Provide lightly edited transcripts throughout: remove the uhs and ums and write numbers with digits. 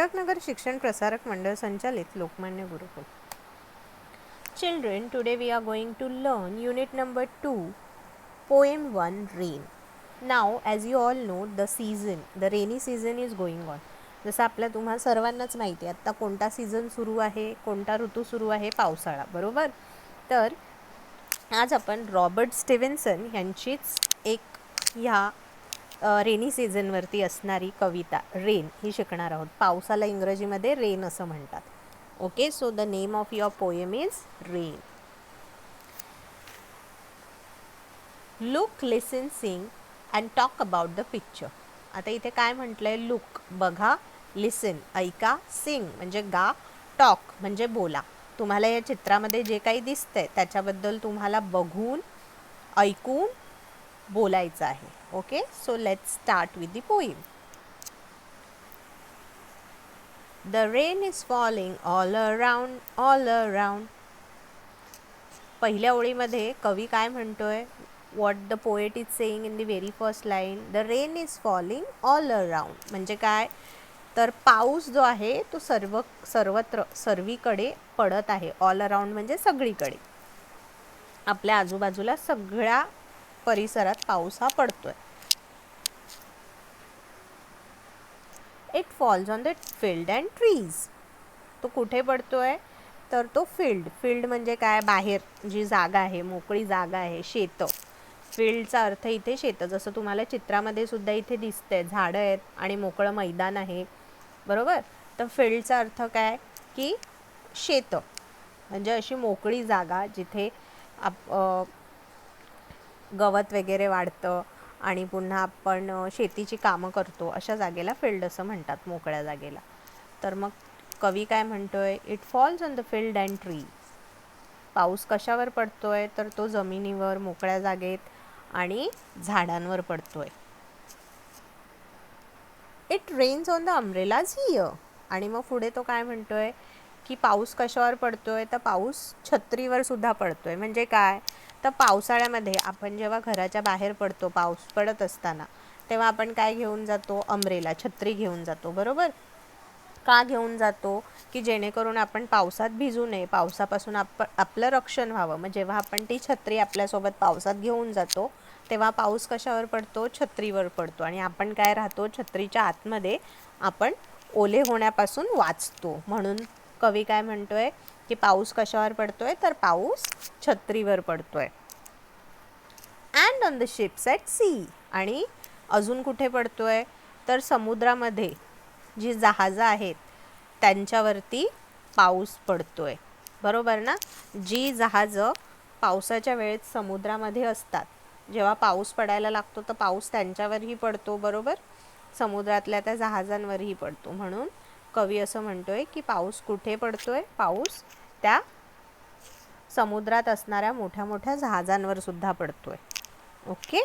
टिळकनगर शिक्षण प्रसारक मंडळ संचालित लोकमान्य गुरुकुल. Children, today we are going to learn unit number 2, poem 1, Rain. Now, as you all know, the rainy season is going on. जसं आपल्या तुम्हाला सर्वांनाच माहिती आहे आत्ता कोणता सीझन सुरू आहे, कोणता ऋतू सुरू आहे, पावसाळा, बरोबर. तर आज आपण रॉबर्ट स्टिव्हन्सन यांचीच एक ह्या रेनी सीझनवरती असणारी कविता रेन ही शिकणार आहोत. पावसाला इंग्रजीमध्ये रेन असं म्हणतात. Okay, so the name of your poem is rain. Look, listen, sing and talk about the picture. आता इथे काय म्हटलंय? लुक बघा, लिसन ऐका, सिंग म्हणजे गा, टॉक म्हणजे बोला. तुम्हाला या चित्रामध्ये जे काही दिसतंय त्याच्याबद्दल तुम्हाला बघून ऐकून बोलायचं आहे. Okay, so let's start with the poem. The rain is falling all around, all around. पहिल्या ओळीमध्ये कवी काय म्हणतोय? What the poet is saying in the very first line, the rain is falling all around. म्हणजे काय? तर पाऊस जो आहे तो सर्वत्र सर्वीकडे पडत आहे. ऑल अराउंड म्हणजे सगळीकडे, आपल्या आजूबाजूला सगळ्या परिसरात पाऊस हा पडतोय. It falls on the field and trees. तो कुठे पडतोय? तर तो फील्ड म्हणजे काय? बाहेर जी जागा आहे, मोकळी जागा आहे, शेतं. फील्डचा अर्थ इथे शेतं. जसं तुम्हाला चित्रामध्ये सुद्धा इथे दिसतंय, झाडं आहेत आणि मोकळं मैदान आहे, बरोबर. तर फील्डचा अर्थ काय? की शेतं म्हणजे अशी मोकळी जागा जिथे गवत वगैरे वाढतं आणि पुन्हा आपण शेतीची कामं करतो, अशा जागेला फील्ड असं म्हणतात, मोकळ्या जागेला. तर मग कवी काय म्हणतोय? It falls on the field and tree. पाऊस कशावर पडतोय? तर तो जमिनीवर, मोकळ्या जागेत आणि झाडांवर पडतोय. It rains on the umbrellas here. आणि मग पुढे तो काय म्हणतोय? की पाऊस कशावर पडतोय? तर पाऊस छत्रीवर सुद्धा पडतोय. म्हणजे काय? तर पावसाळ्यामध्ये आपण जेव्हा घराच्या बाहेर पडतो, पाऊस पडत असताना, तेव्हा आपण काय घेऊन जातो? अम्ब्रेला, छत्री घेऊन जातो, बरोबर. का घेऊन जातो? की जेणेकरून आपण पावसात भिजू नये, पावसापासून आपलं रक्षण व्हावं. मग जेव्हा आपण ती छत्री आपल्यासोबत पावसात घेऊन जातो तेव्हा पाऊस कशावर पडतो? छत्रीवर पडतो. आणि आपण काय राहतो? छत्रीच्या आतमध्ये आपण ओले होण्यापासून वाचतो. म्हणून कवी काय म्हणतोय? की पाऊस कशावर पडतोय? तर पाऊस छत्रीवर पडतोय. And on the ships at sea. आणि अजून कुठे पडतोय? तर समुद्रामध्ये जी जहाजं आहेत त्यांच्यावरती पाऊस पडतोय, बरोबर ना. जी जहाजं पावसाच्या वेळेत समुद्रामध्ये असतात, जेव्हा पाऊस पडायला लागतो तर पाऊस त्यांच्यावरही पडतो, बरोबर. समुद्रातल्या त्या जहाजांवरही पडतो. म्हणून कवी असं म्हणतोय की पाऊस कुठे पडतोय? पाऊस त्या समुद्रात असणाऱ्या मोठ्या मोठ्या जहाजांवर सुद्धा पडतोय. Okay,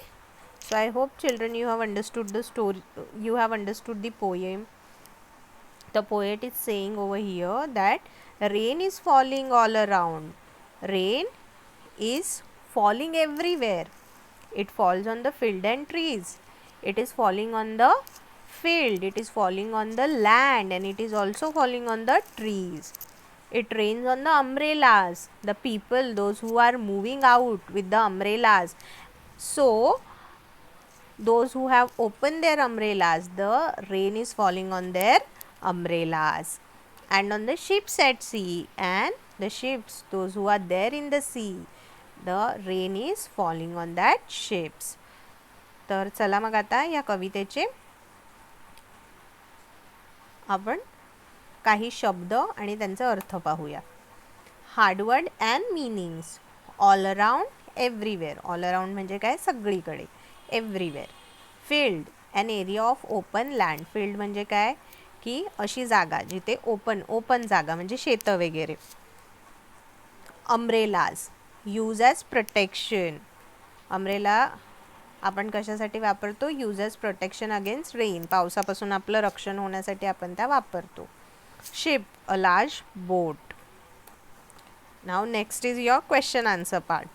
so I hope children you have understood the story, you have understood the poem. The poet is saying over here that rain is falling all around. Rain is falling everywhere. It falls on the field and trees. It is falling on the field. It is falling on the land, and it is also falling on the trees. It rains on the umbrellas. The people, those who are moving out with the umbrellas. So, those who have opened their umbrellas, the rain is falling on their umbrellas. And on the ships at sea, and the ships, those who are there in the sea, the rain is falling on that ships. तर चला मग आता या कवितेचे आपण काही शब्द आणि त्यांचा अर्थ पाहूया. Hard words and meanings. All around, everywhere. All around म्हणजे काय? सगळीकडे, everywhere. Field, an area of open land. Field म्हणजे काय? की अशी जागा जिथे ओपन जागा म्हणजे शेतं वगैरे. Umbrellas, use as protection. Umbrella आपण कशासाठी वापरतो? Use as protection against rain. पावसापासून आपलं रक्षण होण्यासाठी आपण त्या वापरतो. Ship, a large boat. Now next is your question answer part.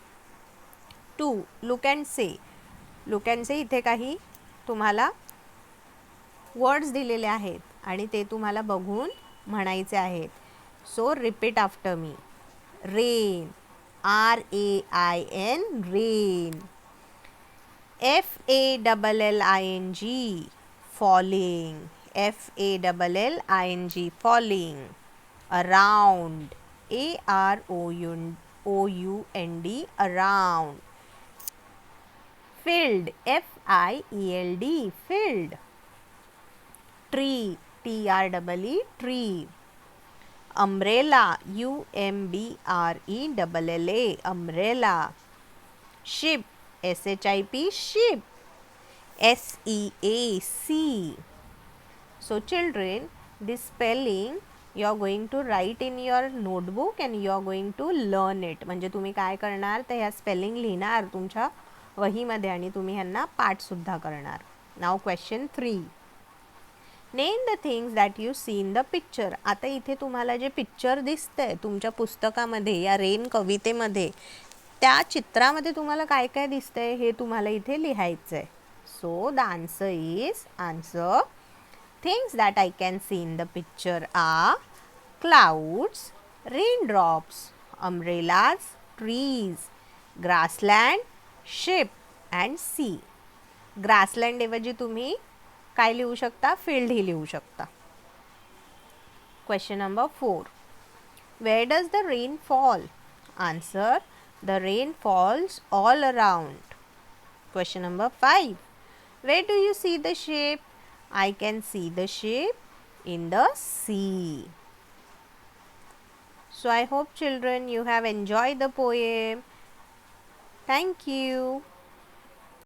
2. Look and say. Look and say इथे काही तुम्हाला वर्ड्स दिलेले आहेत आणि ते तुम्हाला बघून म्हणायचे आहेत. So repeat after me. Rain, RAIN, rain. FALLING, falling, FALLING, falling. Around, AROUND, around. Filled, FIELD, filled. Tree, TREE, tree. Umbrella, UMBRELLA, umbrella. Ship, SHIP, ship. SEAC. So children, this spelling you are going to write in your notebook and you are going to learn it. म्हणजे तुम्ही काय करणार तर ह्या spelling लिहिणार तुमच्या वहीमध्ये आणि तुम्ही ह्यांना पाठसुद्धा करणार. नाव question 3. Name the things that you see in the picture. आता इथे तुम्हाला जे पिक्चर दिसतंय तुमच्या पुस्तकामध्ये या रेन कवितेमध्ये, त्या चित्रामध्ये तुम्हाला काय काय दिसतंय हे तुम्हाला इथे लिहायचं आहे. So the answer is answer. Things that I can see in the picture are clouds, raindrops, umbrellas, trees, grassland, ship and sea. Grassland ऐवजी तुम्ही काय लिहू शकता? Field ही लिहू शकता. Question number 4. Where does the rain fall? Answer. The rain falls all around. Question number 5. Where do you see the ship? I can see the ship in the sea. So I hope children you have enjoyed the poem. Thank you.